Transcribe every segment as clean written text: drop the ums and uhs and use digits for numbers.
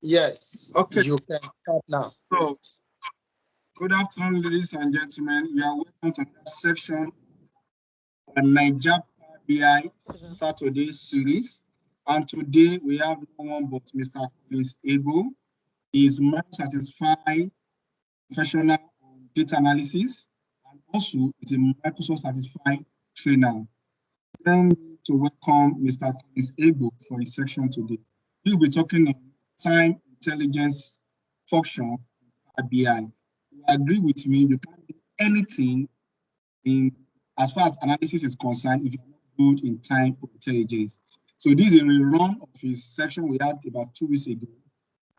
Yes. Okay. You can start now. So, good afternoon, ladies and gentlemen. You are welcome to that section of Naija PowerBI Saturday series. And today we have no one but Mr. EGBO. He is more satisfied professional on data analysis and also is a Microsoft certified trainer. Then to welcome Mr. EGBO for his section today. We will be talking on time intelligence function BI. You agree with me, you can't do anything in as far as analysis is concerned if you're not good in time intelligence. So this is a rerun of his section we had about 2 weeks ago.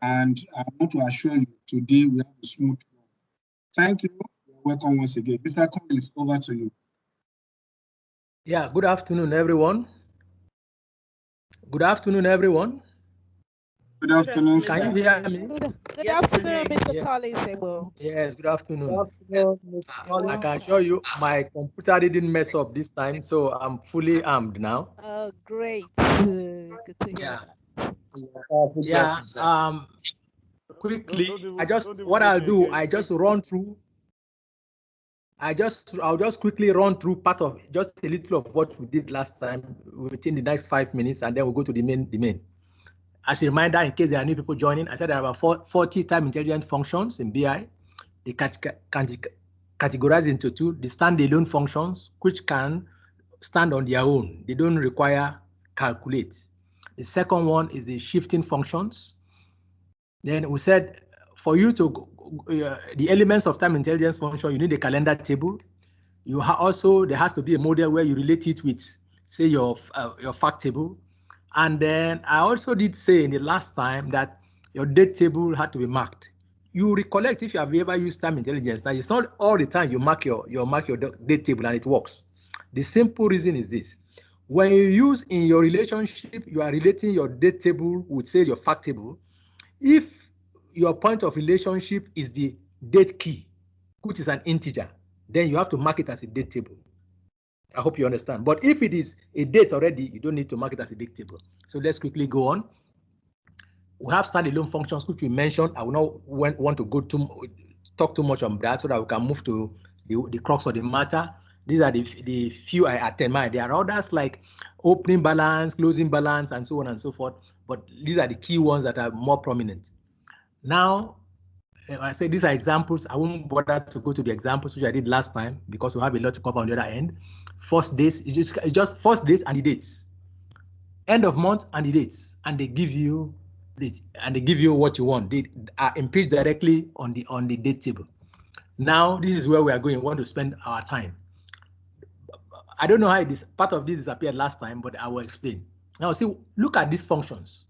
And I want to assure you today we have a smooth run. Thank you. You're welcome once again. Mr. Collins, over to you. Yeah, good afternoon, everyone. Good afternoon, everyone. Good afternoon, Can you hear me? Good afternoon, Mr. Collins. Yes, good afternoon. Good afternoon, Mr. Collins. I can assure you my computer didn't mess up this time, so I'm fully armed now. Oh, great. Good to hear. Yeah. Quickly, I'll just quickly run through part of just a little of what we did last time within the next 5 minutes, and then we'll go to the main. As a reminder, in case there are new people joining, I said there are about 40 time intelligence functions in BI. They categorize into two: the standalone functions, which can stand on their own. They don't require calculate. The second one is the shifting functions. Then we said for you to the elements of time intelligence function, you need a calendar table. You also there has to be a model where you relate it with, say, your fact table. And then I also did say in the last time that your date table had to be marked. You recollect if you have ever used time intelligence. Now it's not all the time you mark your date table and it works. The simple reason is this: when you use in your relationship, you are relating your date table with, say, your fact table. If your point of relationship is the date key, which is an integer, then you have to mark it as a date table. I hope you understand. But if it is a date already, you don't need to mark it as a date table. So let's quickly go on. We have standalone functions, which we mentioned. I will not want to talk too much on that so that we can move to the crux of the matter. These are the few I attend. There are others like opening balance, closing balance, and so on and so forth. But these are the key ones that are more prominent. Now, I say these are examples. I won't bother to go to the examples which I did last time because we have a lot to cover on the other end. First days, it's just first dates and the dates. End of month and the dates, and they give you what you want. They are impeached directly on the date table. Now this is where we are going. We want to spend our time. I don't know how this part of this disappeared last time, but I will explain. Now see, look at these functions.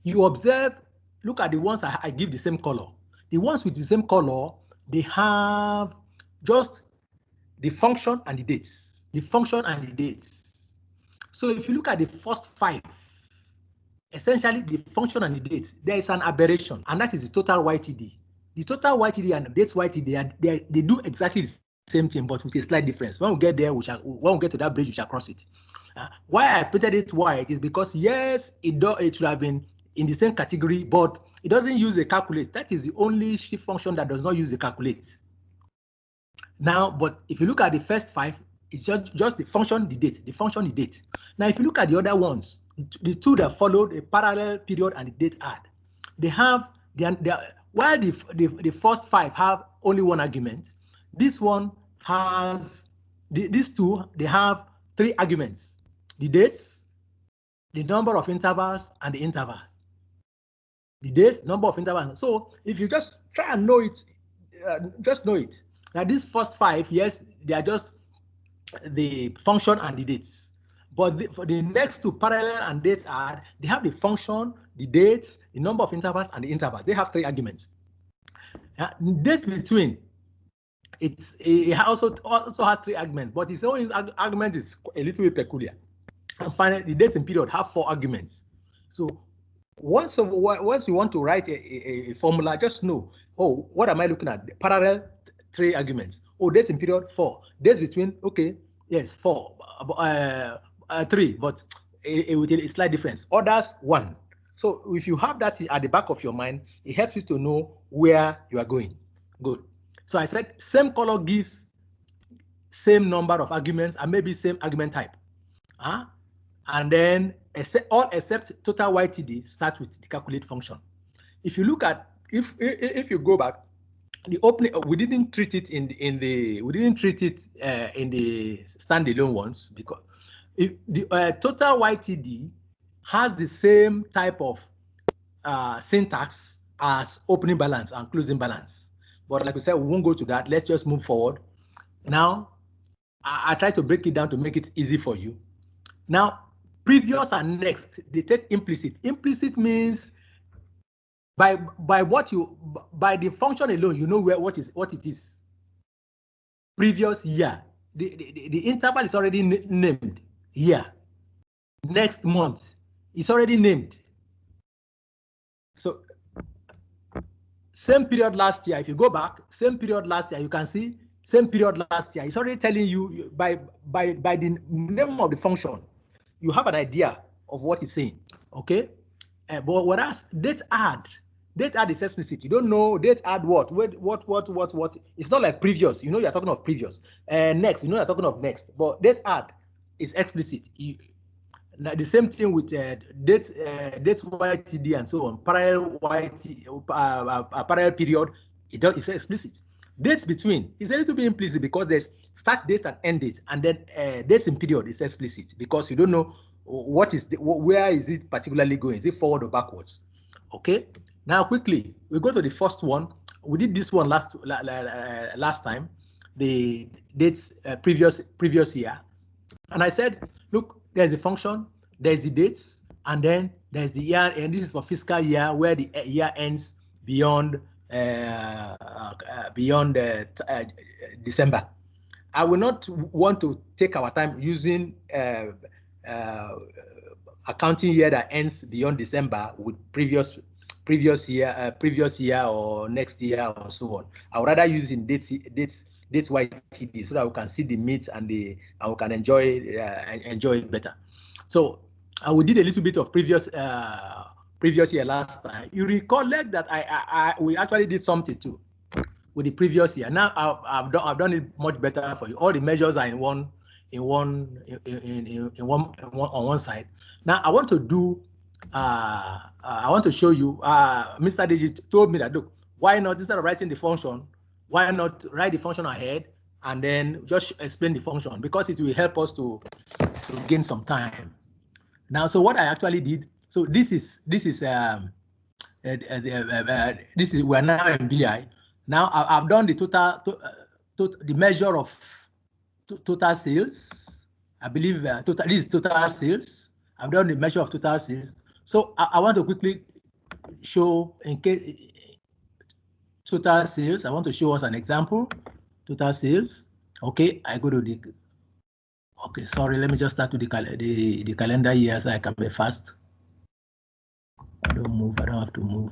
You observe, look at the ones I give the same color. The ones with the same color, they have just the function and the dates. The function and the dates. So if you look at the first 5, essentially the function and the dates, there is an aberration, and that is the total YTD. The total YTD and the dates YTD, they do exactly the same thing, but with a slight difference. When we get there, when we get to that bridge, we shall cross it. Why I painted it white is because, yes, it should have been in the same category, but it doesn't use a calculate. That is the only shift function that does not use a calculate. Now, but if you look at the first 5, it's just the function, the date, the function, the date. Now, if you look at the other ones, the two that followed, a parallel period and the date add, they have, while the first 5 have only one argument, this one has, these two, they have 3 arguments: the dates, the number of intervals, and the intervals. The dates, number of intervals. So if you just try and know it, just know it. Now these first 5, yes, they are just the function and the dates. But for the next 2, parallel and dates add, they have the function, the dates, the number of intervals, and the intervals. They have 3 arguments. Dates between, it also has 3 arguments, but its own argument is a little bit peculiar. And finally, the dates in period have 4 arguments. So once you want to write a formula, just know, oh, what am I looking at? The parallel, 3 arguments. Oh, dates in period, 4. Dates between, okay, yes, 4, 3, but with a slight difference. Others, 1. So if you have that at the back of your mind, it helps you to know where you are going. Good. So I said same color gives same number of arguments and maybe same argument type. And then all except total YTD start with the calculate function. If you look at, if you go back, the opening, we didn't treat it in the standalone ones, because if the total YTD has the same type of syntax as opening balance and closing balance. But like we said, we won't go to that. Let's just move forward. Now, I try to break it down to make it easy for you. Now, previous and next, they take implicit. Implicit means by the function alone, you know what it is. Previous year, the interval is already named. Year, next month, it's already named. So same period last year. If you go back, same period last year, you can see same period last year. It's already telling you by the name of the function, you have an idea of what it's saying. Okay, but whereas date add is explicit. You don't know date add what. It's not like previous. You know you're talking of previous. Next, you know you're talking of next. But date add is explicit. The same thing with dates YTD and so on. Parallel parallel period, it's explicit. Dates between is a little bit implicit because there's start date and end date, and then dates in period is explicit because you don't know where is it particularly going. Is it forward or backwards? Okay. Now quickly we go to the first one. We did this one last time. The dates previous year, and I said, look, there's a function, there's the dates, and then there's the year, and this is for fiscal year where the year ends beyond December. I will not want to take our time using accounting year that ends beyond December with previous year or next year or so on. I would rather use in dates YTD so that we can see the meat and we can enjoy it better. So we did a little bit of previous year last time. You recollect that we actually did something too with the previous year. Now I've done it much better for you. All the measures are on one side. Now I want to do. I want to show you. Mr. Ayodeji told me that, look, why not, instead of writing the function, why not write the function ahead and then just explain the function, because it will help us to gain some time. Now, so what I actually did. So this is we're now in BI. Now I've done the the measure of total sales. I believe this is total sales. I've done the measure of total sales. So I want to quickly show, in case total sales, I want to show us an example. Total sales. Okay, I go to the. Okay, sorry. Let me just start with the calendar year so I can be fast. I don't move. I don't have to move.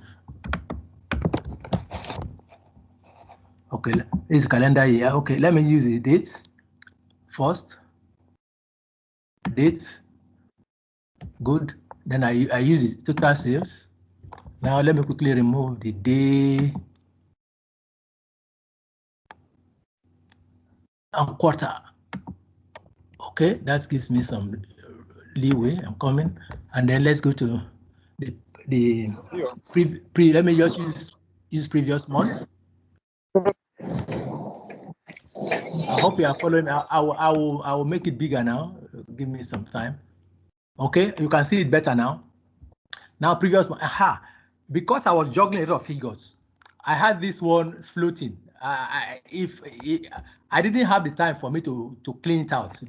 Okay, this is calendar year. Okay, let me use the dates first. Dates. Good. Then I use the total sales. Now let me quickly remove the day and quarter. Okay, that gives me some leeway. I'm coming, and then let's go to the let me just use previous month. I hope you are following. I will make it bigger now. Give me some time. Okay, you can see it better now. Now previous one. Aha, because I was juggling a lot of figures, I had this one floating. I didn't have the time for me to clean it out.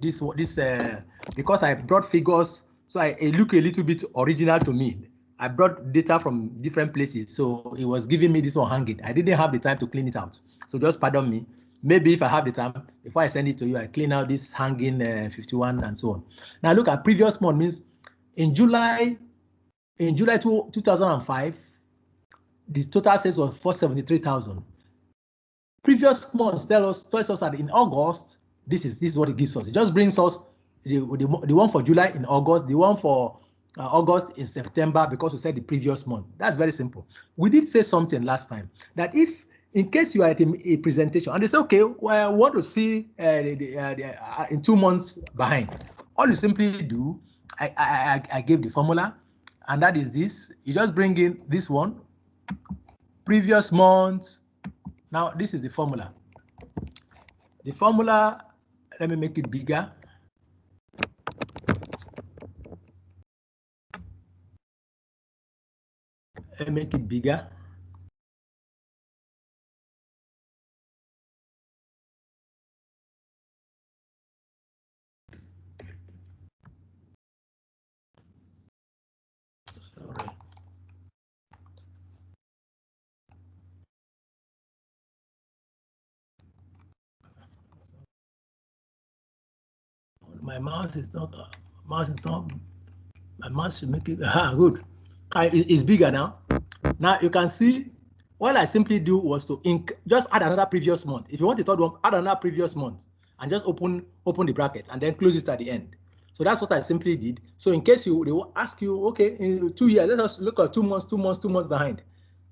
Because I brought figures, so it looked a little bit original to me. I brought data from different places, so it was giving me this one hanging. I didn't have the time to clean it out, so just pardon me. Maybe if I have the time, before I send it to you, I clean out this hanging 51 and so on. Now look at previous month. Means in July 2005, the total sales was 473,000. Previous months tells us that in August, this is what it gives us. It just brings us the one for July in August, the one for August in September because we said the previous month. That's very simple. We did say something last time that if in case you are at a presentation and they say, okay, well, I want to see in 2 months behind, all you simply do, I gave the formula, and that is this. You just bring in this one, previous month. Now, this is the formula. The formula, let me make it bigger. Let me make it bigger. Sorry. My mouse is not, my mouse should make it, good. It's bigger now. Now you can see, what I simply do was to just add another previous month. If you want the third one, add another previous month and just open the bracket and then close it at the end. So that's what I simply did. So in case they will ask you, okay, in 2 years, let us look at 2 months behind,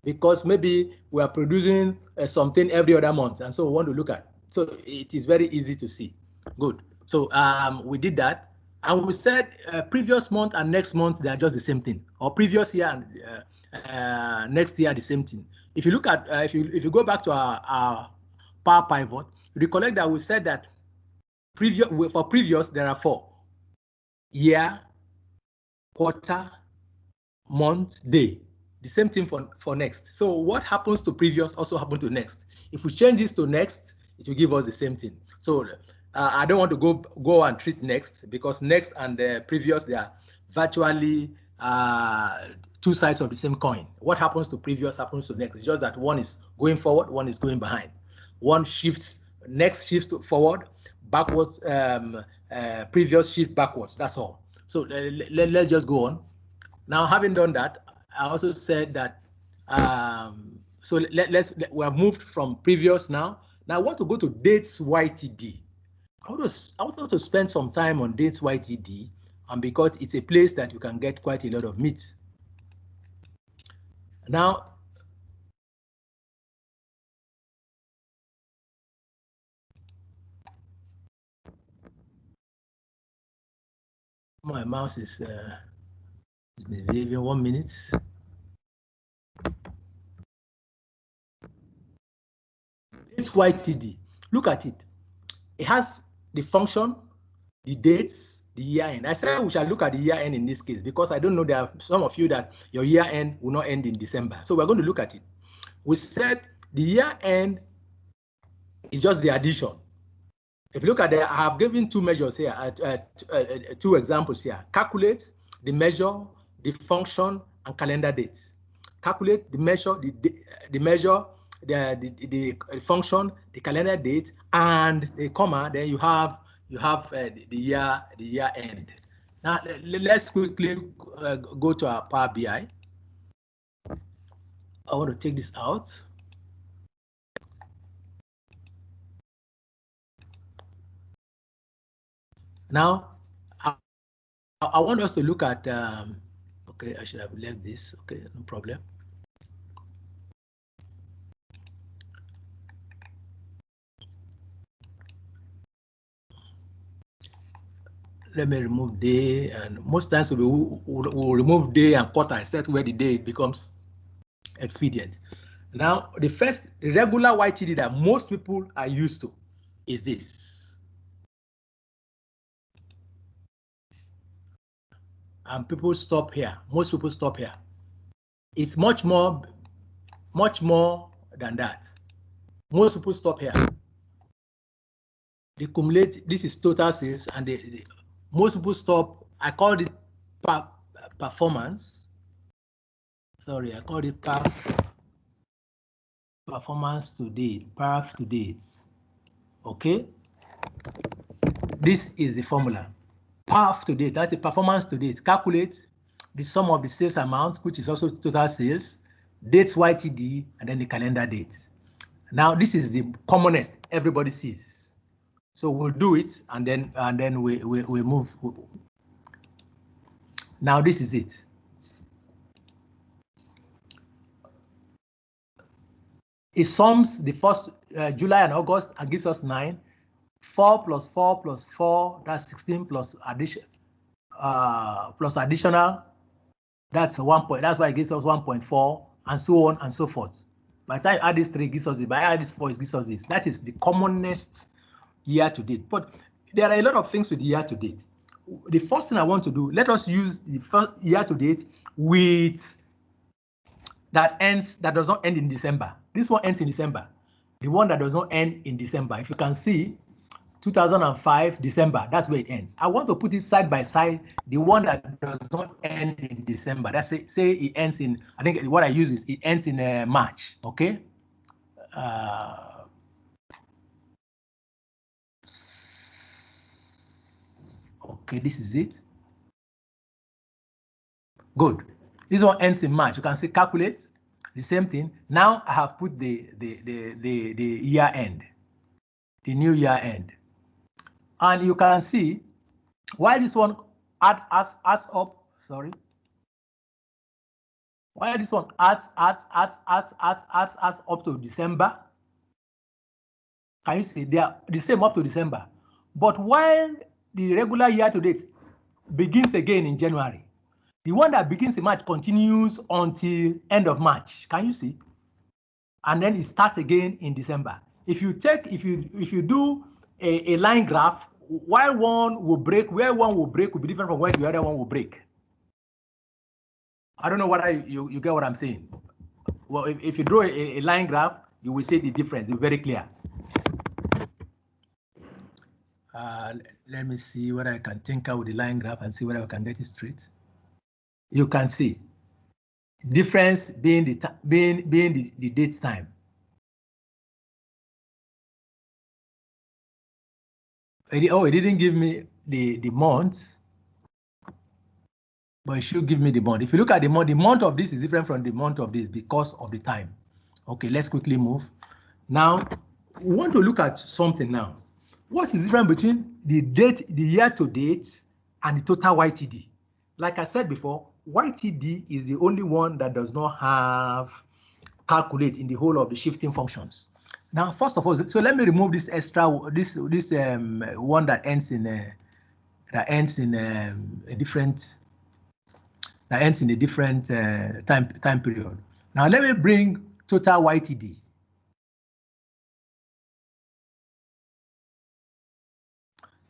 because maybe we are producing something every other month, and so we want to look at. So it is very easy to see. Good. So we did that, and we said previous month and next month, they are just the same thing, or previous year and next year the same thing. If you look at if you go back to our Power Pivot, recollect that we said that for previous there are 4: year, quarter, month, day. The same thing for next. So what happens to previous also happens to next. If we change this to next, it will give us the same thing. So I don't want to go and treat next, because next and previous, they are virtually 2 sides of the same coin. What happens to previous happens to next. It's just that one is going forward, one is going behind. One shifts, next shifts forward, backwards, previous shift backwards. That's all. So let's just go on. Now, having done that, I also said that, so we have moved from previous now. Now I want to go to dates YTD. I want to spend some time on dates YTD, and because it's a place that you can get quite a lot of meat. Now, my mouse is behaving 1 minute. It's YTD. Look at it. It has the function, the dates, the year end. I said we shall look at the year end in this case, because I don't know, there are some of you that your year end will not end in December. So we're going to look at it. We said the year end is just the addition. If you look at it, I have given 2 measures here, 2 examples here. Calculate, the measure, the function, and calendar dates. Calculate, the measure, the measure, the function, the calendar date, and the comma. Then you have the year end. Now let's quickly go to our Power BI. I want to take this out. Now, I want us to look at, okay, I should have left this, okay, no problem. Let me remove day, and most times we'll remove day and quarter, except where the day becomes expedient. Now, the regular YTD that most people are used to is this. And people stop here. Most people stop here. It's much more than that. Most people stop here. They cumulate. This is total sales, and most people stop. I called it performance. Sorry, I called it performance to date, perf to date. Okay. This is the formula. Perf to date, that's the performance to date. Calculate the sum of the sales amount, which is also total sales, dates YTD, and then the calendar dates. Now, this is the commonest everybody sees. So we'll do it, and then we move. Now this is it. It sums the first July and August and gives us 9. 4 plus 4 plus 4, that's 16 plus additional, that's 1 point. That's why it gives us 1.4 and so on and so forth. By the time I add this 3, it gives us it. By add this 4, it gives us this. That is the commonest year to date. But there are a lot of things with year to date. The first thing I want to do, let us use the first year to date with that does not end in December. This one ends in December. The one that does not end in December, if you can see, 2005 December, that's where it ends. I want to put it side by side, the one that does not end in December. That's say it ends in, I think what I use is it ends in March, okay? Okay, this is it. Good. This one ends in March. You can see calculate the same thing. Now I have put the year end, the new year end. And you can see while this one adds up, sorry. While this one adds up to December. Can you see they are the same up to December? But while the regular year to date begins again in January, the one that begins in March continues until end of March. Can you see? And then it starts again in December. If you do a line graph, while one will break, where one will break will be different from where the other one will break. I don't know whether you get what I'm saying. Well, if you draw a line graph, you will see the difference. It's very clear. Let me see whether I can tinker with the line graph and see whether I can get it straight. You can see difference being the date time. It didn't give me the month, but it should give me the month. If you look at the month of this is different from the month of this because of the time. Okay, let's quickly move. Now, we want to look at something now. What is different between the year to date and the total YTD? Like I said before, YTD is the only one that does not have calculate in the whole of the shifting functions. Now, first of all, so let me remove this extra one that ends in a different time period. Now let me bring total YTD.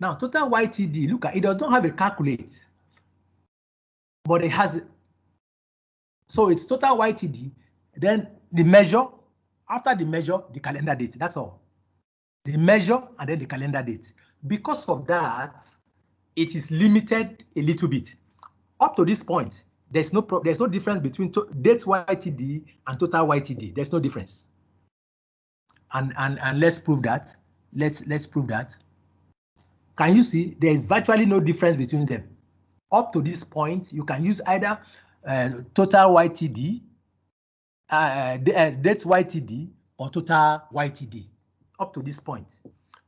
Now total YTD, look at it, does not have a calculate, but it has. So it's total YTD. Then the measure, after the measure, the calendar date. That's all. The measure and then the calendar date. Because of that, it is limited a little bit. Up to this point, there's no difference between dates YTD and total YTD. There's no difference. And let's prove that. Let's prove that. Can you see there is virtually no difference between them? Up to this point, you can use either total YTD, dates YTD, or total YTD. Up to this point.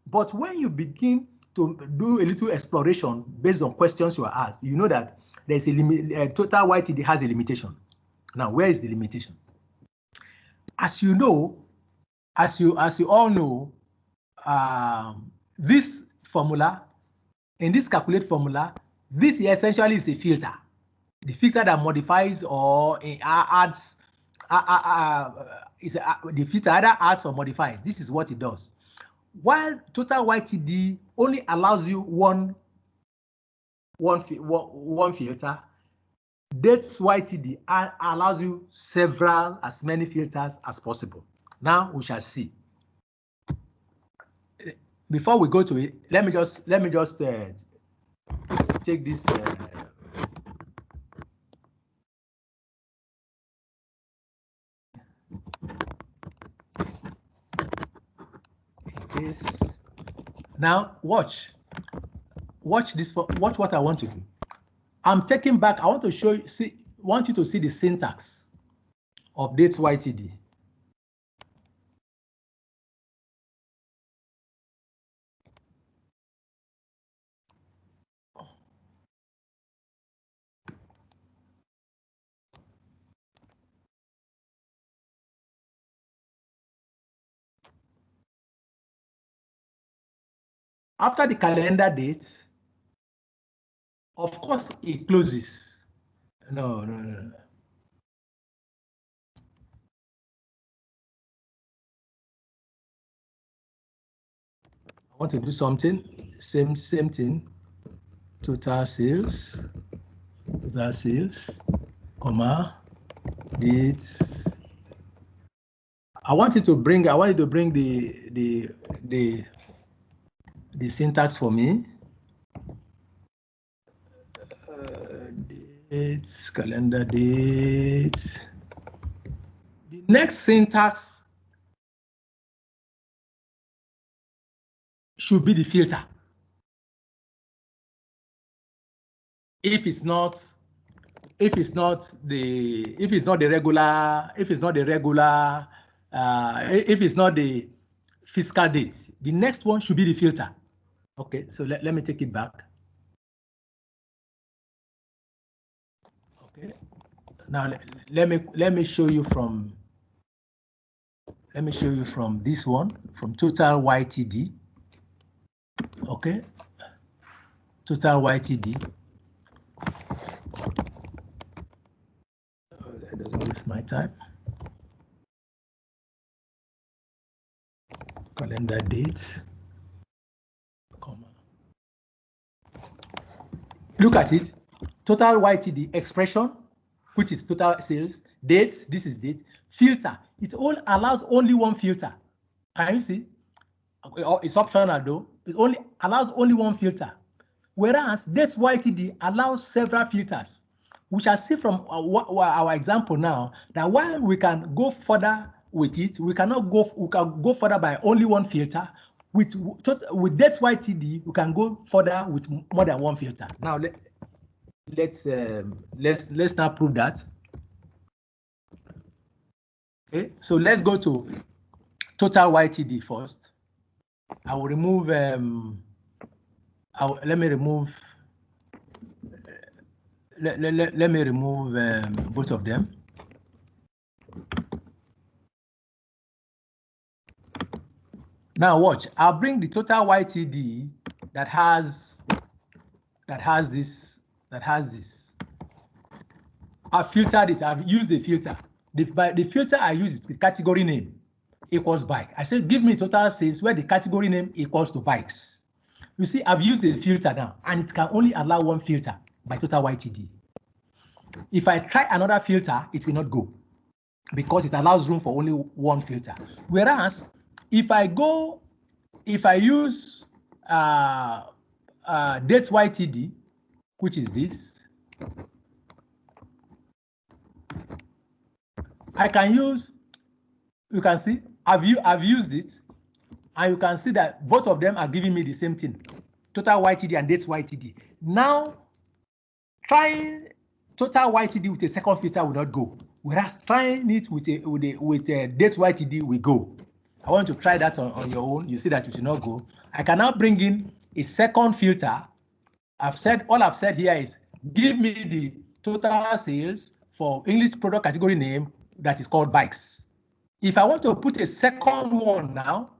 But when you begin to do a little exploration based on questions you are asked, you know that there's a limit. Total YTD has a limitation. Now, where is the limitation? As you know, as you all know, this formula, in this calculate formula, this essentially is a filter. The filter that modifies or adds, the filter either adds or modifies. This is what it does. While total YTD only allows you one filter, dates YTD allows you as many filters as possible. Now we shall see. Before we go to it, let me just take this. This. Now watch this. Watch what I want to do. I'm taking back. I want to show you. Want you to see the syntax of dates YTD. after the calendar date, of course, it closes. No. I want to do something, same thing. Total sales, comma, dates. I wanted to bring the syntax for me. Dates, calendar dates. The next syntax should be the filter. If it's not the fiscal date, the next one should be the filter. Okay, so let me take it back. Okay, now let me show you from this one, from total YTD. Okay, total YTD. That doesn't waste my time. Calendar date, comma. Look at it. Total YTD expression, which is total sales, dates, this is date, filter. It all allows only one filter. Can you see? It's optional though. It only allows only one filter. Whereas dates YTD allows several filters. We shall see from our example now that while we can go further with it, we can go further by only one filter. With dates YTD, we can go further with more than one filter. Now let's now prove that. Okay, so let's go to total YTD first. I will remove let me remove both of them. Now watch, I'll bring the total YTD that has this. I've filtered it, I've used the filter. The filter I use is the category name equals bike. I said, give me total sales where the category name equals to bikes. You see, I've used the filter now, and it can only allow one filter by total YTD. If I try another filter, it will not go because it allows room for only one filter. Whereas if I use dates YTD, which is this, I can use, you can see, I've used it, and you can see that both of them are giving me the same thing, total YTD and dates YTD. Now, trying total YTD with a second filter will not go, whereas trying it with a dates YTD will go. I want to try that on your own. You see that it will not go. I can now bring in a second filter. All I've said here is give me the total sales for English product category name that is called bikes. If I want to put a second one now,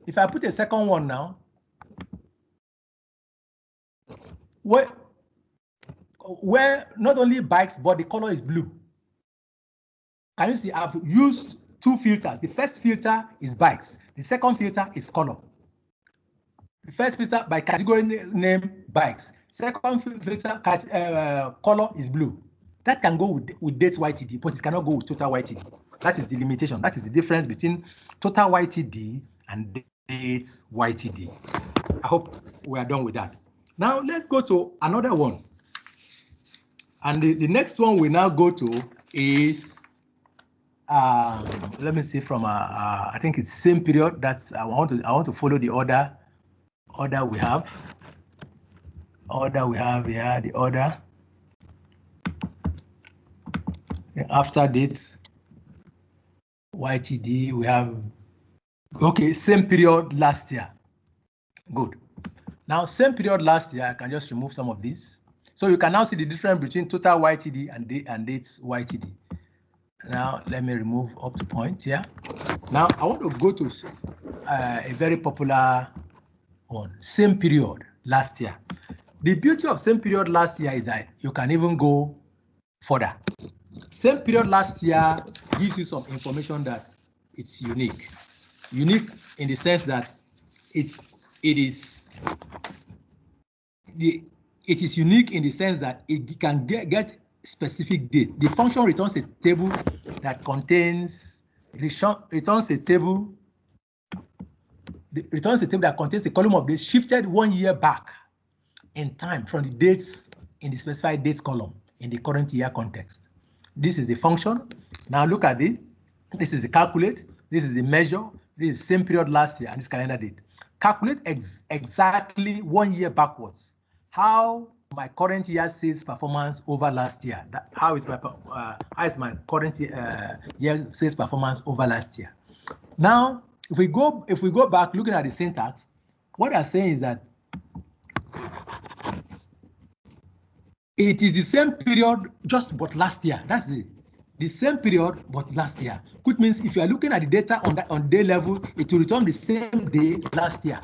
if I put a second one now, where not only bikes, but the color is blue. Can you see I've used two filters? The first filter is bikes. The second filter is color. The first filter by category name bikes. Second filter color is blue. That can go with dates YTD, but it cannot go with total YTD. That is the limitation. That is the difference between total YTD and dates YTD. I hope we are done with that. Now let's go to another one. And the next one we now go to is let me see from I think it's same period. That's I want to follow the order we have. Here, the order. After dates YTD we have, okay, same period last year. Good. Now same period last year, I can just remove some of these. So you can now see the difference between total YTD and dates YTD. Now let me remove up to point here. Now I want to go to a very popular one. Same period last year. The beauty of same period last year is that you can even go further. Same period last year gives you some information that it's unique. Unique in the sense that it is unique in the sense that it can get specific date. The function returns a table that contains returns a table that contains a column of dates shifted 1 year back in time from the dates in the specified dates column in the current year context. This is the function. Now look at it. This is the calculate. This is the measure. This is the same period last year and this calendar date. Calculate exactly 1 year backwards. How my current year sales performance over last year? How is my current year sales performance over last year? Now, if we go back looking at the syntax, what I'm saying is that it is the same period just but last year. That's it. The same period but last year, which means if you are looking at the data on day level, it will return the same day last year.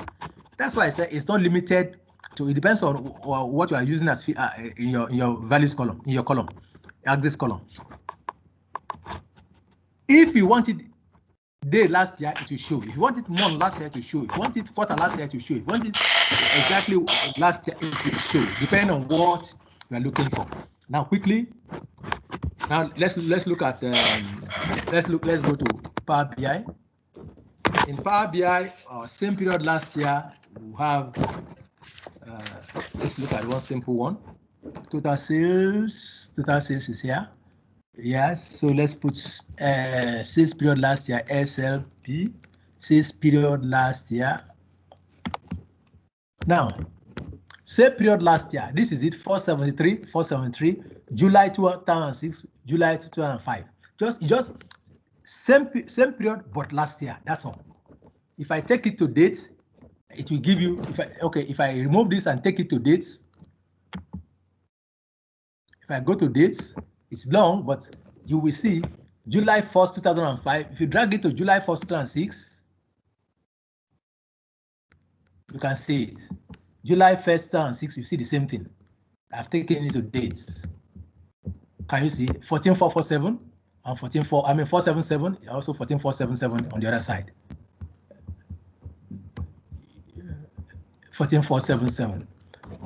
That's why I say it's not limited to. It depends on what you are using as in your values column, in your column, axis column. If you want it day last year, it will show. If you want it month last year, it will show. If you want it quarter last year, it will show. If you want it exactly last year, it will show, depending on what you are looking for. Now quickly. Now let's look at let's go to Power BI. In Power BI, same period last year, we have let's look at one simple one. Total sales is here. Yes, so let's put sales period last year, SLP, sales period last year. Now, same period last year, this is it, 473, July 2006, July 2005. Just same period, but last year, that's all. If I take it to dates, it will give you, if I remove this and take it to dates, if I go to dates, it's long, but you will see July 1st, 2005. If you drag it to July 1st, 2006, you can see it. July 1st, 2006, you see the same thing. I've taken it to dates. Can you see 14447 and 477, also 14477 on the other side. 14477.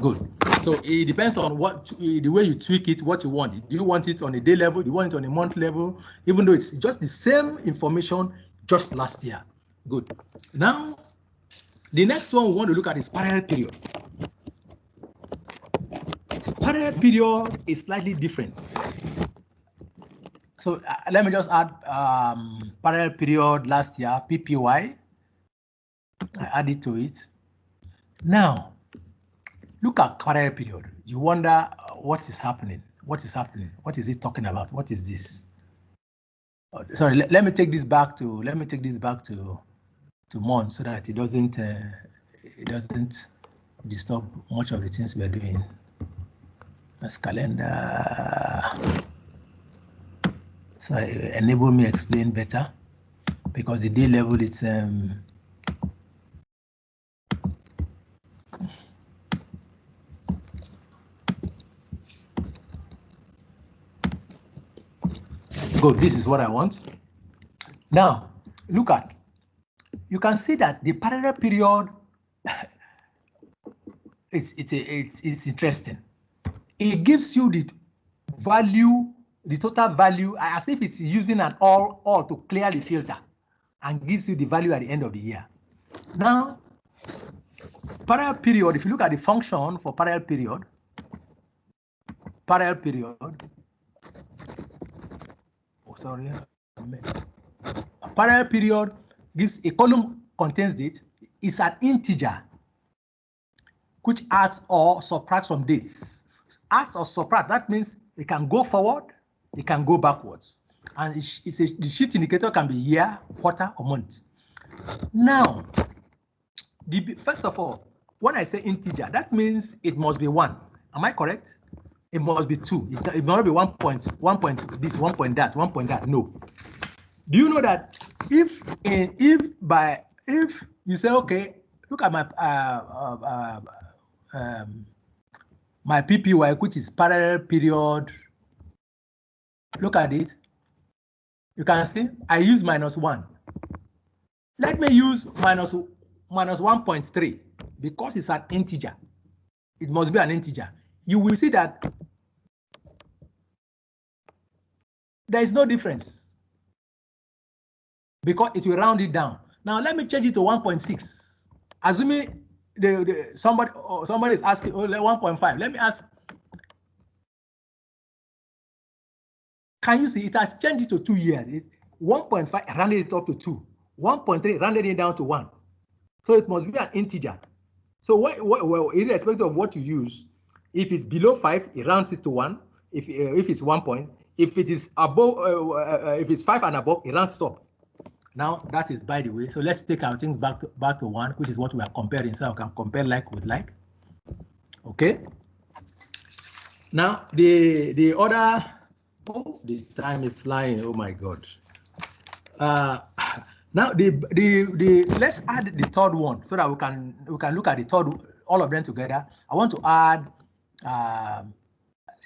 Good. So it depends on the way you tweak it, what you want. Do you want it on a day level? Do you want it on a month level? Even though it's just the same information just last year. Good. Now, the next one we want to look at is parallel period. Parallel period is slightly different. So let me just add parallel period last year, PPY. I add it to it. Now, look at parallel period. You wonder what is happening. What is happening? What is it talking about? What is this? Sorry, let me take this back to month so that it doesn't disturb much of the things we are doing. That's calendar. So enable me explain better because the day level it's good. This is what I want. Now, look at. You can see that the parallel period it's interesting. It gives you the value, the total value, as if it's using an all to clear the filter, and gives you the value at the end of the year. Now, parallel period. If you look at the function for parallel period. Sorry, parallel period gives a column contains date. It's an integer which adds or subtracts from dates. Adds or subtract, that means it can go forward, it can go backwards. And the shift indicator can be year, quarter, or month. Now, first of all, when I say integer, that means it must be 1. Am I correct? It must be 2. It must be 1 point this, 1 point that, 1 point that. No. Do you know that if if you say, okay, look at my my PPY, which is parallel period. Look at it. You can see I use -1. Let me use minus 1.3 because it's an integer. It must be an integer. You will see that there is no difference because it will round it down. Now let me change it to 1.6. Assuming somebody is asking, oh, 1.5. Let me ask. Can you see it has changed it to 2 years? It's 1.5 rounded it up to 2. 1.3 rounded it down to 1. So it must be an integer. So well, irrespective of what you use, if it's below 5, it rounds it to 1. If it's 1 point, if it is above, if it's 5 and above, it rounds it up. Now that is by the way. So let's take our things back to 1, which is what we are comparing. So I can compare like with like. Okay. Now the other. Oh, the time is flying. Oh my God. Now let's add the third one so that we can look at the third, all of them together. I want to add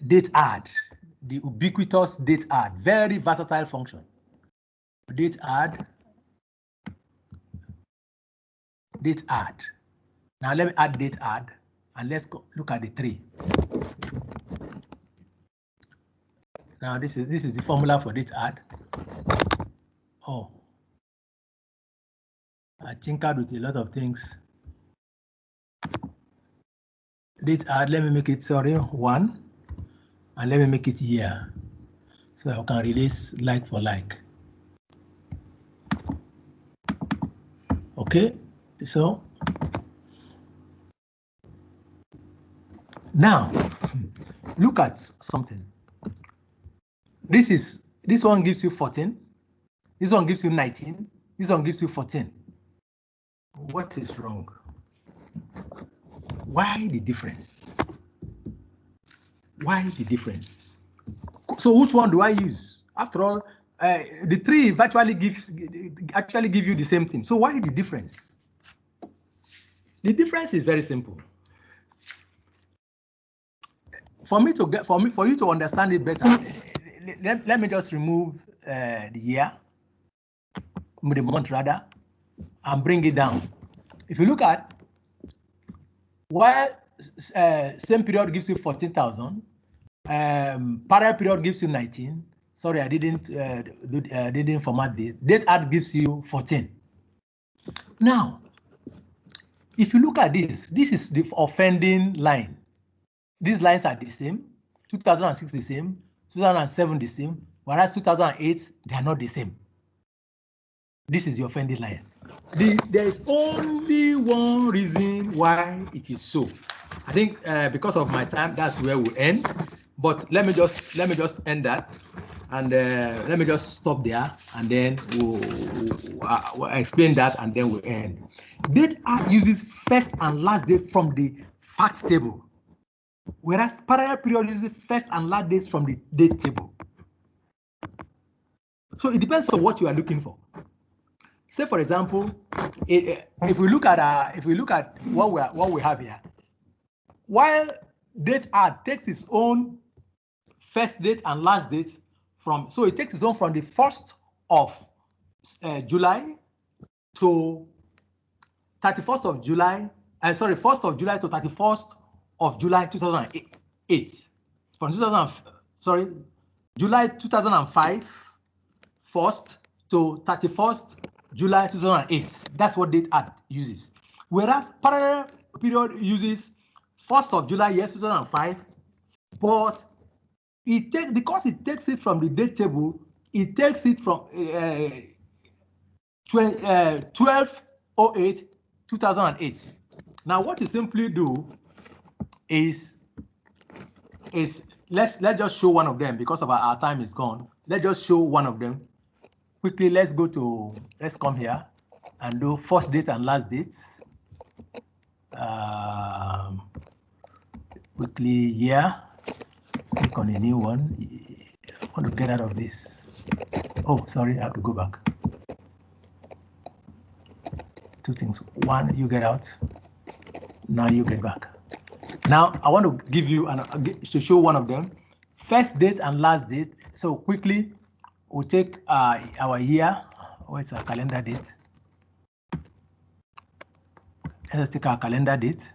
date add, the ubiquitous date add, very versatile function. Date add. Now let me add date add, and let's look at the 3. Now this is the formula for date add. Oh, I tinkered with a lot of things. Date add, let me make it 1, and let me make it year, so I can release like for like. Okay, so now look at something. This one gives you 14. This one gives you 19. This one gives you 14. What is wrong? Why the difference? Why the difference? So which one do I use? After all, the 3 virtually give you the same thing. So why the difference? The difference is very simple. For you to understand it better, let me just remove the year, the month rather, and bring it down. If you look at while same period gives you 14,000, parallel period gives you 19. Sorry, I didn't format this. Date add gives you 14. Now, if you look at this is the offending line. These lines are the same. 2006 the same. 2007 the same. Whereas 2008 they are not the same. This is the offending line. There is only one reason why it is so. I think because of my time, that's where we end. But let me just end that, and let me just stop there, and then we'll explain that, and then we'll end. Date add uses first and last date from the fact table, whereas parallel period uses first and last dates from the date table. So it depends on what you are looking for. Say, for example, if we look at what we have here, while date add takes its own first date and last date from, so it takes its own from the 1st of July to 31st of July. Sorry, 1st of July to 31st of July 2008. From July 2005, 1st to 31st July 2008. That's what date add uses. Whereas parallel period uses 1st of July, yes, 2005, but because it takes it from the date table, it takes it from 12/08 2008. Now, what you simply do is let's just show one of them because of our time is gone. Let's just show one of them quickly. Let's come here and do first date and last date. Quickly here, click on a new one. I want to get out of this. Oh, sorry, I have to go back. two things. One, you get out. Now you get back. Now I want to give you to show one of them. First date and last date. So quickly, we'll take our year. What's our calendar date? Let's take our calendar date.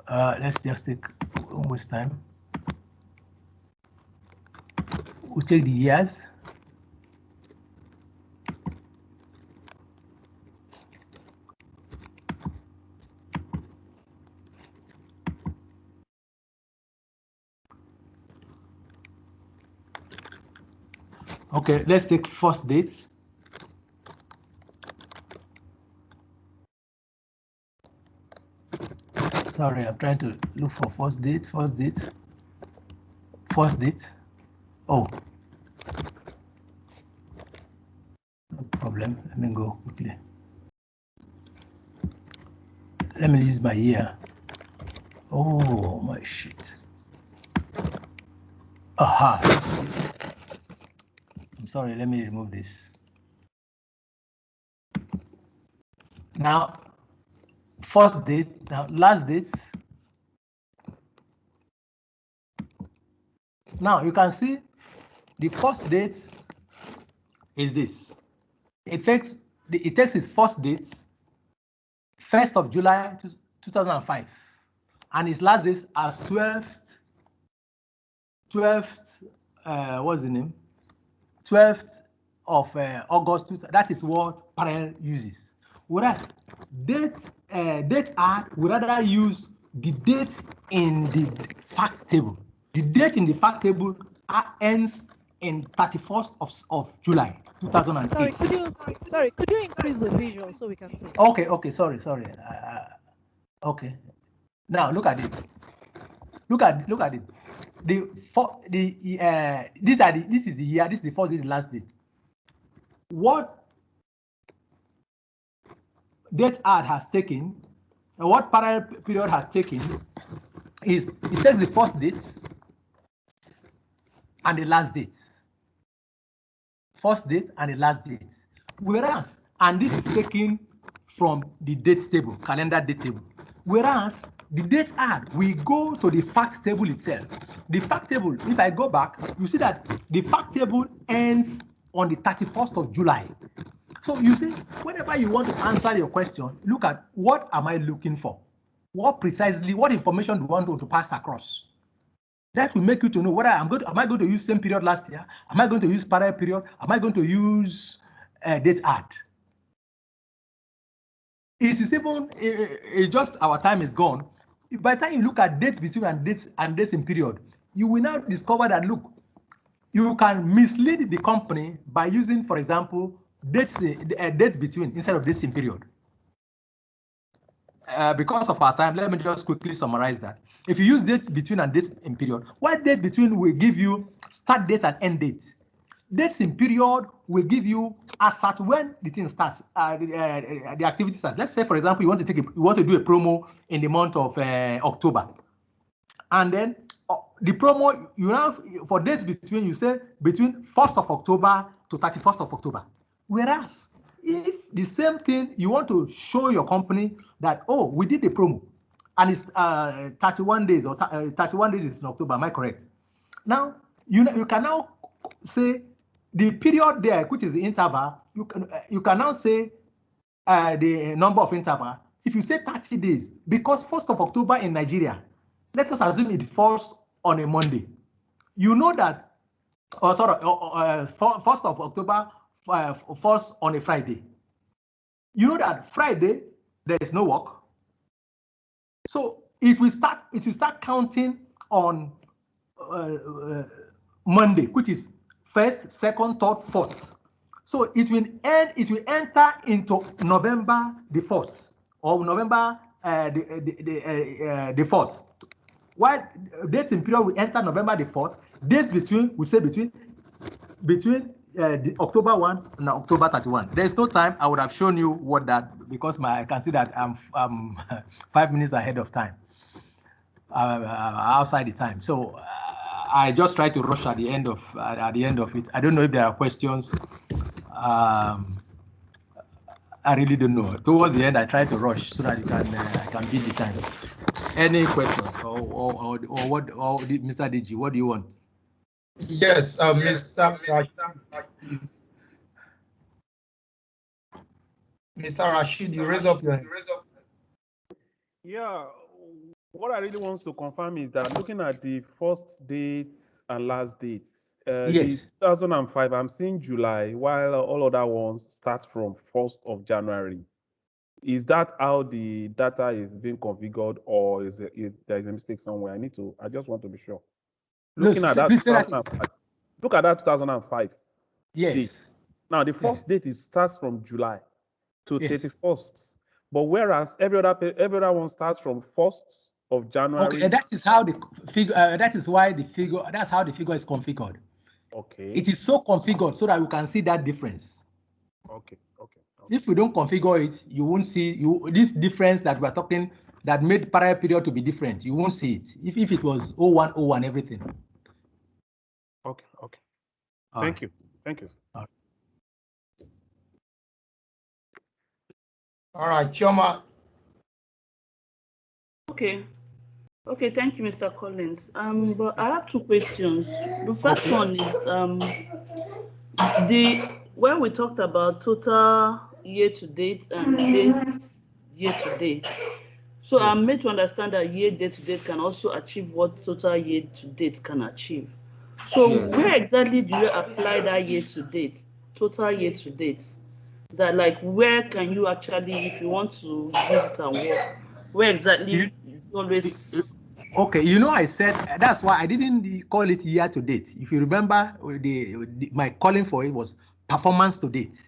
Let's just take almost time. We'll take the years. Okay, let's take first date. Sorry, I'm trying to look for first date. Oh, no problem. Let me go quickly. Let me use my year. Oh, my shit. Aha. I'm sorry, let me remove this. Now, first date, now last date. Now you can see the first date is this. It takes its first date, 1st of July 2005, and its last date as 12th. What's the name? 12th of August. That is what parallel uses. Whereas date art would rather use the date in the fact table. The date in the fact table ends in 31st of July 2008. Could you increase the visual so we can see? Okay, sorry. Okay, now look at it. Look at it. This is the year. This is the first, this is the last day. What date art has taken, and what parallel period has taken, is it takes the first date and the last date. First date and the last date. Whereas, and this is taken from the date table, calendar date table. Whereas the date art, we go to the fact table itself. The fact table, if I go back, you see that the fact table ends on the 31st of July. So you see, whenever you want to answer your question, look at what am I looking for? What information do you want to pass across? That will make you to know whether am I going to use same period last year? Am I going to use parallel period? Am I going to use date art? It's just our time is gone. By the time you look at dates between and dates in period, you will now discover that look, you can mislead the company by using, for example, dates between instead of dates in period. Because of our time, let me just quickly summarize that. If you use dates between and dates in period, what date between will give you start date and end date? Dates in period will give you as at when the thing starts, the activity starts. Let's say, for example, you want to do a promo in the month of October, and then the promo you have for dates between, you say between 1st of October to 31st of October. Whereas if the same thing you want to show your company that, oh, we did the promo and it's 31 days or 31 days is in October, am I correct? Now you can now say the period there, which is the interval, you can now say the number of interval. If you say 30 days, because 1st of October in Nigeria, let us assume it falls on a Monday. You know that, 1st of October falls on a Friday. You know that Friday there is no work, so it will start counting on Monday, which is 1st, 2nd, 3rd, 4th. So it will enter into November the 4th or November the 4th. While dates in period will enter November the 4th. Dates between, we say between the October 1 and October 31. There's no time. I would have shown you what that, because I can see that I'm 5 minutes ahead of time, outside the time. So I just try to rush at the end of it. I don't know if there are questions. I really don't know. Towards the end, I try to rush so that I can beat the time. Any questions or what? Or Mr. DG, what do you want? Yes, Mr. Rashid, please. Mr. Rashid, you raise up your hand. Yeah, what I really want to confirm is that looking at the first dates and last dates, the Yes. 2005, I'm seeing July, while all other ones start from 1st of January. Is that how the data is being configured, or is there is a mistake somewhere? I just want to be sure. Looking at that please say that. 2005, look at that 2005 Yes. date. Now, the first date starts from July to 31st. But whereas every other one starts from 1st of January. Okay, that is how the figure. That is why the figure. That's how the figure is configured. Okay. It is so configured so that you can see that difference. Okay. If you don't configure it, you won't see this difference that we are talking that made parallel period to be different. You won't see it. If it was 0101 everything. Okay. Thank you. All right, Chioma. Okay, thank you, Mr. Collins. But I have two questions. The first one is when we talked about total year to date and dates year to date. So yes. I'm made to understand that year date to date can also achieve what total year to date can achieve. So yes. Where exactly do you apply that year to date, total year to date? That like where can you actually, if you want to use it and work, where exactly you always? Okay, you know, I said that's why I didn't call it year to date. If you remember, my calling for it was performance to date.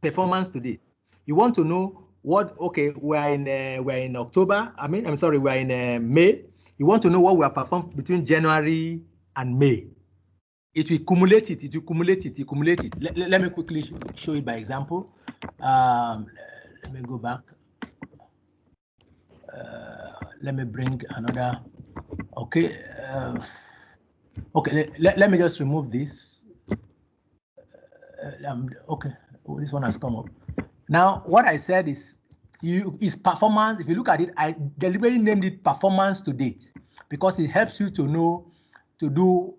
Performance to date. You want to know what? Okay, we're in October. I'm sorry, we're in May. You want to know what we have performed between January and May. It will accumulate it. It will accumulate it. Accumulate it. Let me quickly show it by example. Let me go back. Let me bring another. Okay. Okay. Let me just remove this. Okay. Oh, this one has come up. Now, what I said is performance. If you look at it, I deliberately named it performance to date because it helps you to know to do.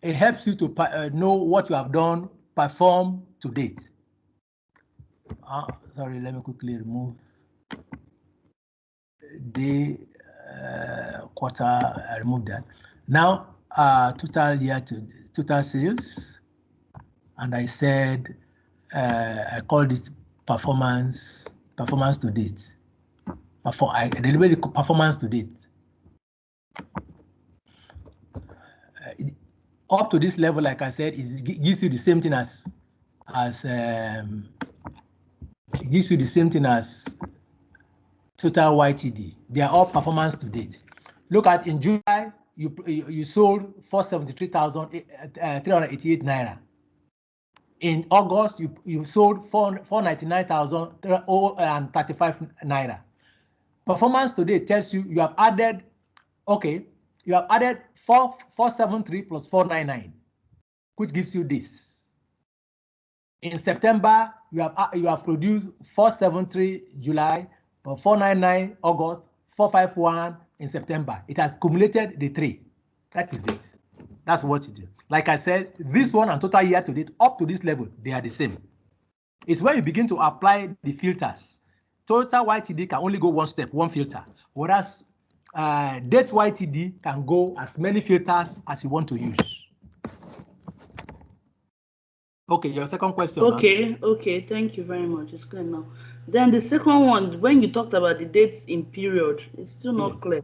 It helps you to know what you have done, perform to date. Sorry, let me quickly remove day, quarter. I removed that. Now, total year to total sales, and I said I called it performance to date. I deliberately performance to date. Up to this level, like I said, it gives you the same thing as it gives you the same thing as total YTD. They are all performance to date. Look at in July, you sold 473,388 naira. In August, you sold 499,035 naira. Performance to date tells you have added, okay, you have added 473 plus 499, which gives you this. In September, you have produced 473 July, 499 August, 451 in September. It has accumulated the three. That is it. That's what you do. Like I said, this one and total year to date up to this level, they are the same. It's when you begin to apply the filters. Total YTD can only go one step, one filter, whereas dates YTD can go as many filters as you want to use. Okay, your second question. Okay, thank you very much. It's clear now. Then the second one, when you talked about the dates in period, it's still not clear.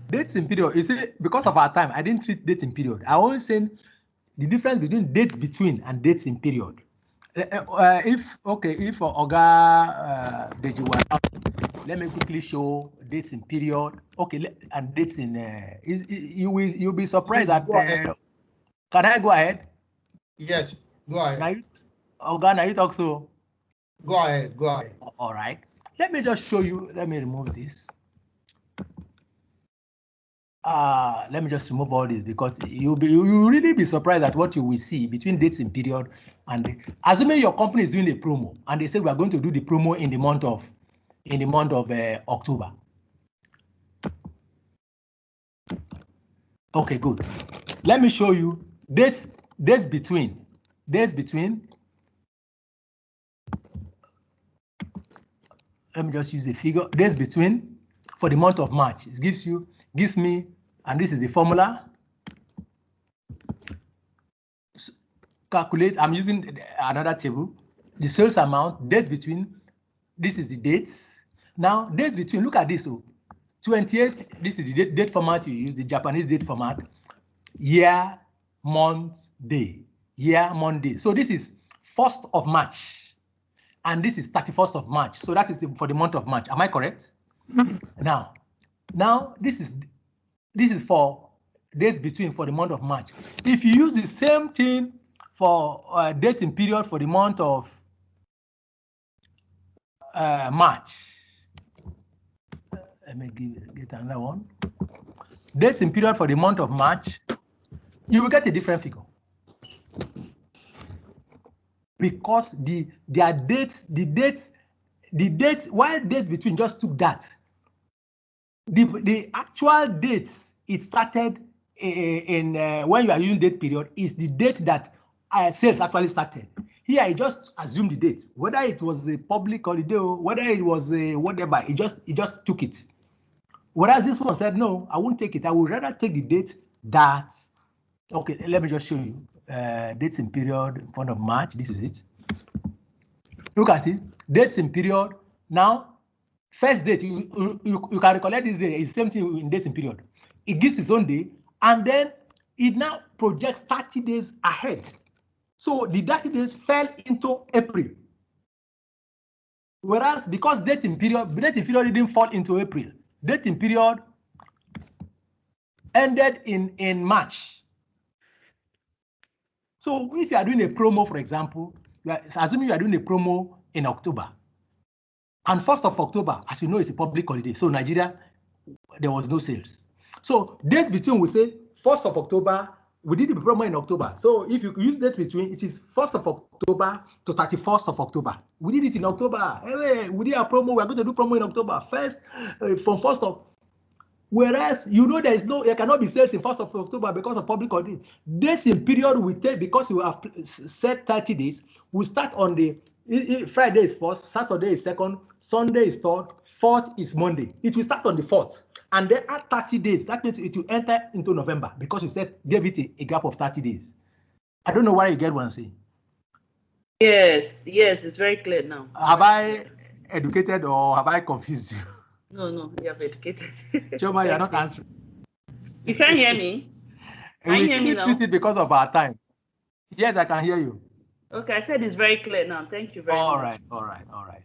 Dates in period, you see, because of our time, I didn't treat dates in period. I always say the difference between dates between and dates in period. If Oga Deji, let me quickly show dates in period. Okay, and dates in you'll be surprised that. Can I go ahead? Yes, go ahead. Now you talk so. Go ahead. All right. Let me just show you. Let me remove this. Let me just remove all this because you'll really be surprised at what you will see between dates in period And assuming your company is doing a promo, and they say we are going to do the promo in the month of October. Okay, good. Let me show you dates between. Let me just use a figure. Dates between for the month of March. It gives me, and this is the formula. Calculate. I'm using another table. The sales amount, dates between. This is the dates. Now, dates between. Look at this. So, 28. This is the date format you use. The Japanese date format. Year, month, day. Year, month, day. So this is 1st of March, and this is 31st of March. So that is for the month of March. Am I correct? Now this is for dates between for the month of March. If you use the same thing for dates in period for the month of March, let me get another one. Dates in period for the month of March, you will get a different figure. Because their dates, the dates, while dates between just took that. The actual dates it started in when you are using date period is the date that sales actually started. Here I just assume the date, whether it was a public holiday or whether it was a whatever, it just took it. Whereas this one said, no, I won't take it. I would rather take the date that, okay, let me just show you. Dates in period in front of March. This is it. Look at it. Dates in period. Now, first date, you can recollect this day. It's the same thing in dates in period. It gives its own day, and then it now projects 30 days ahead. So the 30 days fell into April. Whereas because date in period didn't fall into April. Date in period ended in March. So if you are doing a promo, for example, assuming you are doing a promo in October, and 1st of October, as you know, it's a public holiday. So Nigeria, there was no sales. So dates between, we say 1st of October, we did the promo in October. So if you use dates between, it is 1st of October to 31st of October. We did it in October. Hey, we did a promo. We're going to do promo in October. First, from 1st of. Whereas you know there cannot be sales in 1st of October because of public holiday. Days in period we take because you have set 30 days. We start on the Friday is 1st, Saturday is 2nd, Sunday is 3rd, 4th is Monday. It will start on the 4th, and then at 30 days, that means it will enter into November because you said gave it a gap of 30 days. I don't know why you get what I'm saying. Yes, it's very clear now. Have I educated or have I confused you? No, you have educated. Choma, you're not answering. You can't hear me? Can you hear me now? Treat it because of our time. Yes, I can hear you. Okay, I said it's very clear now. Thank you very much. All right.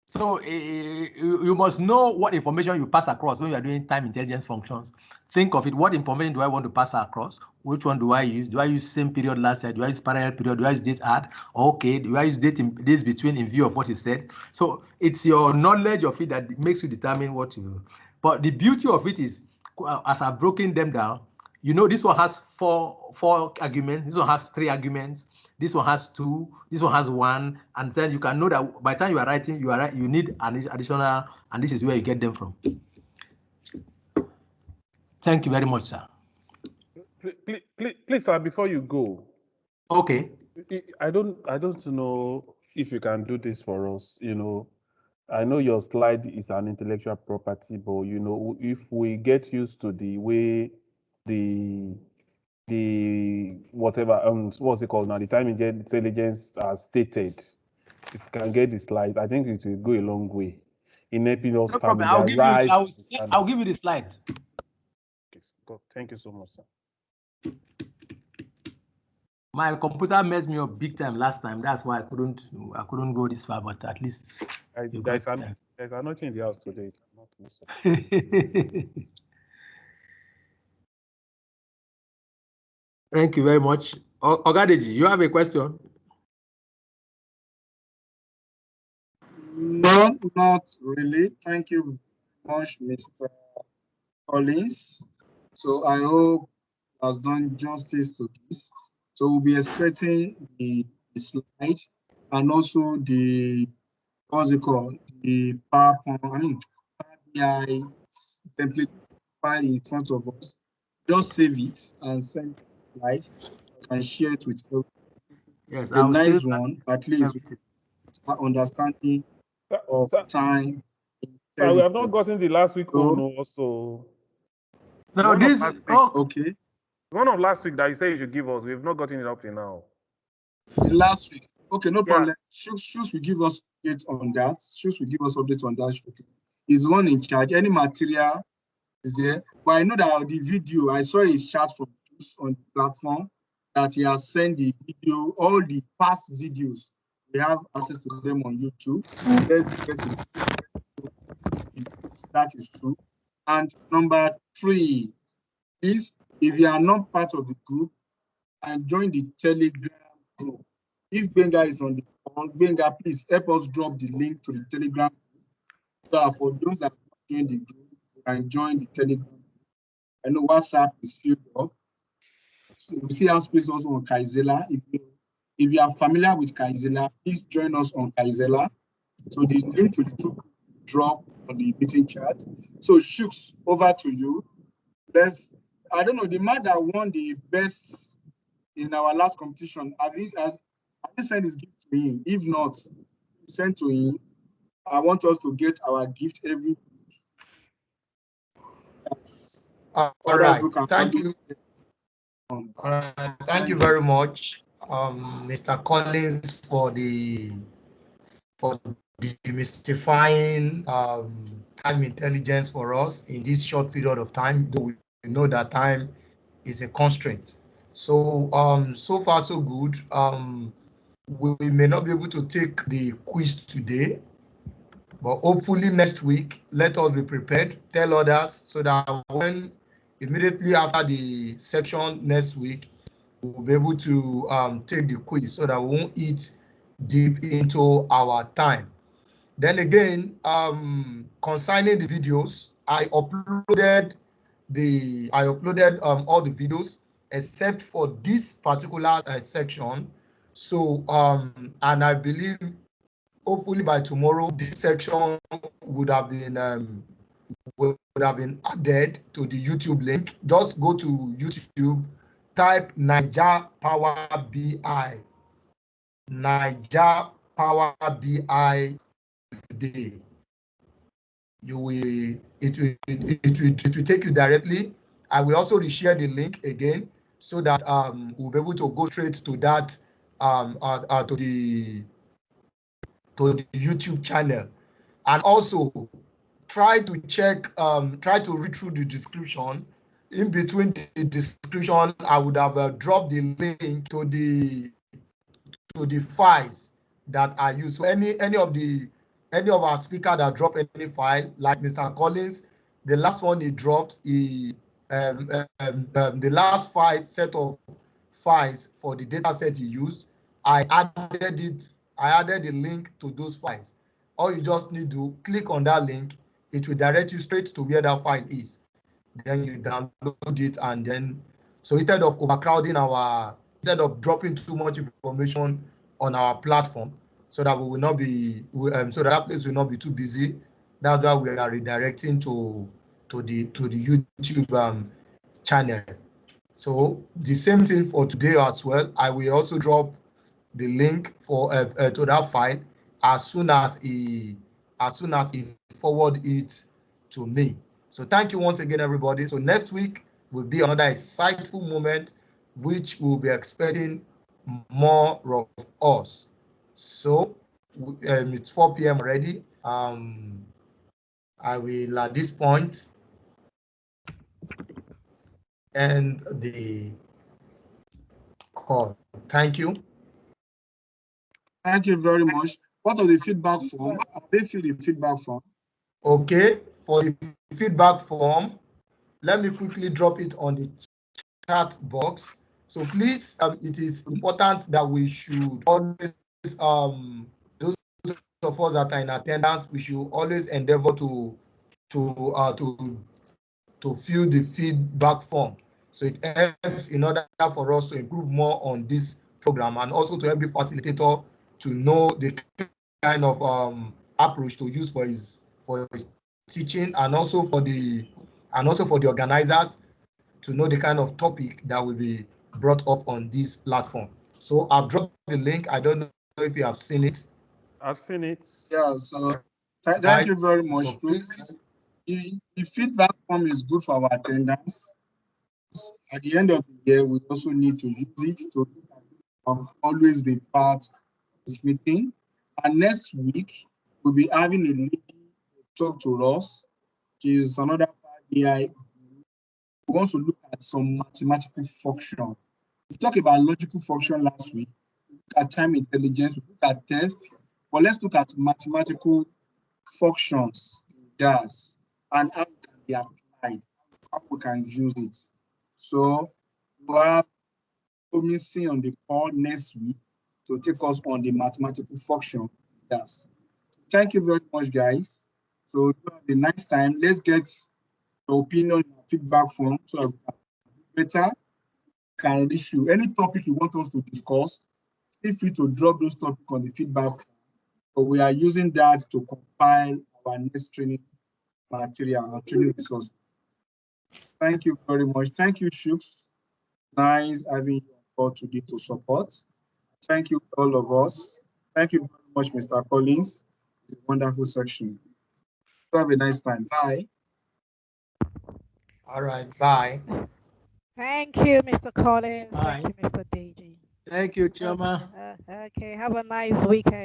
So you must know what information you pass across when you are doing time intelligence functions. Think of it. What information do I want to pass across? Which one do I use? Do I use same period last year? Do I use parallel period? Do I use date add? Okay. Do I use dates between in view of what you said? So it's your knowledge of it that makes you determine what to do. But the beauty of it is, as I've broken them down, you know, this one has four arguments. This one has 3 arguments. This one has 2. This one has 1. And then you can know that by the time you are writing, you need an additional, and this is where you get them from. Thank you very much, sir. Please, sir, before you go. Okay. I don't know if you can do this for us. You know, I know your slide is an intellectual property, but you know, if we get used to the way the whatever what's it called now, the time intelligence stated, if you can get the slide, I think it will go a long way in helping us familiarize. I'll give you the slide. Okay, thank you so much, sir. My computer messed me up big time last time. That's why I couldn't go this far, but at least there's nothing in the house today. Not Thank you very much. Ayodeji, you have a question? No, not really. Thank you very much, Mr. Collins. So I hope has done justice to this. So we'll be expecting the slide and also the, what's it called? The PowerPoint, PowerBI template file in front of us. Just save it and send the slide and share it with everyone. Yes, a nice one, at least understanding of time. So we have not gotten the last week one also. No, this okay. One of last week that you say you should give us, we have not gotten it up to now. Last week. Okay, no problem. Shoes will give us updates on that. Shoes will give us updates on that. He's one in charge. Any material is there. But I know that the video, I saw his chat from Shoes on the platform that he has sent the video, all the past videos. We have access to them on YouTube. Let's get to that is true. And number 3 is, if you are not part of the group, and join the Telegram group. If Benga is on the call, Benga, please help us drop the link to the Telegram group. So for those that join the group, you can join the Telegram group. I know WhatsApp is filled up. So we see our space also on Kaizela. If you are familiar with Kaizela, please join us on Kaizela. So the link to the two drop on the meeting chat. So Shooks, over to you. I don't know, the man that won the best in our last competition, have you sent his gift to him? If not, send to him. I want us to get our gift every week. Yes. All right. Thank you. All right. Thank you very much, Mr. Collins, for demystifying time intelligence for us in this short period of time, though we know that time is a constraint. So so far so good. We may not be able to take the quiz today, but hopefully next week, let us be prepared, tell others, so that when immediately after the section next week, we'll be able to take the quiz so that we won't eat deep into our time. Then again, concerning the videos, I uploaded all the videos except for this particular section. So and I believe hopefully by tomorrow this section would have been added to the YouTube link. Just go to YouTube, type Naija PowerBI. Naija PowerBI today. It will take you directly. I will also reshare the link again so that we'll be able to go straight to that to the YouTube channel. And also try to read through the description. In between the description, I would have dropped the link to the files that are used. So any of our speakers that drop any file, like Mr. Collins, the last one he dropped, the last set of files for the data set he used, I added the link to those files. All you just need to click on that link, it will direct you straight to where that file is. Then you download it, and then, so instead of overcrowding instead of dropping too much information on our platform, so that we will not be, so that place will not be too busy, that's why we are redirecting to the YouTube channel. So the same thing for today as well. I will also drop the link for to that file as soon as he forward it to me. So thank you once again, everybody. So next week will be another insightful moment, which we'll be expecting more of us. So it's 4 p.m. already. I will at this point end the call. Thank you. Thank you very much. What are the feedback form? Have they filled the feedback form? Okay, for the feedback form, let me quickly drop it on the chat box. So please, it is important that we should always, those of us that are in attendance, we should always endeavor to fill the feedback form. So it helps in order for us to improve more on this program, and also to help the facilitator to know the kind of approach to use for his teaching, and also for the organizers to know the kind of topic that will be brought up on this platform. So I've dropped the link. I don't know if you have seen it. I've seen it. Yeah, so thank you very much. So please, the feedback form is good for our attendance. At the end of the year, we also need to use it to always be part of this meeting. And next week, we'll be having a lady talk to us. She is another PowerBI. We want to look at some mathematical function. We talked about logical function last week. We look at time intelligence. We look at tests. But let's look at mathematical functions in DAX and how it can be applied, how we can use it. So we have Tomisi on the call next week to take us on the mathematical function. Yes. Thank you very much, guys. So you have a nice time. Let's get your opinion and feedback form so that we can do better, can reach you. Any topic you want us to discuss, feel free to drop those topics on the feedback form. So we are using that to compile our next training material and training resources. Thank you very much. Thank you, Shooks. Nice having you on board today to support. Thank you, all of us. Thank you very much, Mr. Collins. It's a wonderful section. Have a nice time. Bye. All right, bye. Thank you, Mr. Collins. Bye. Thank you, Mr. Deji. Thank you, Choma. Okay, have a nice weekend.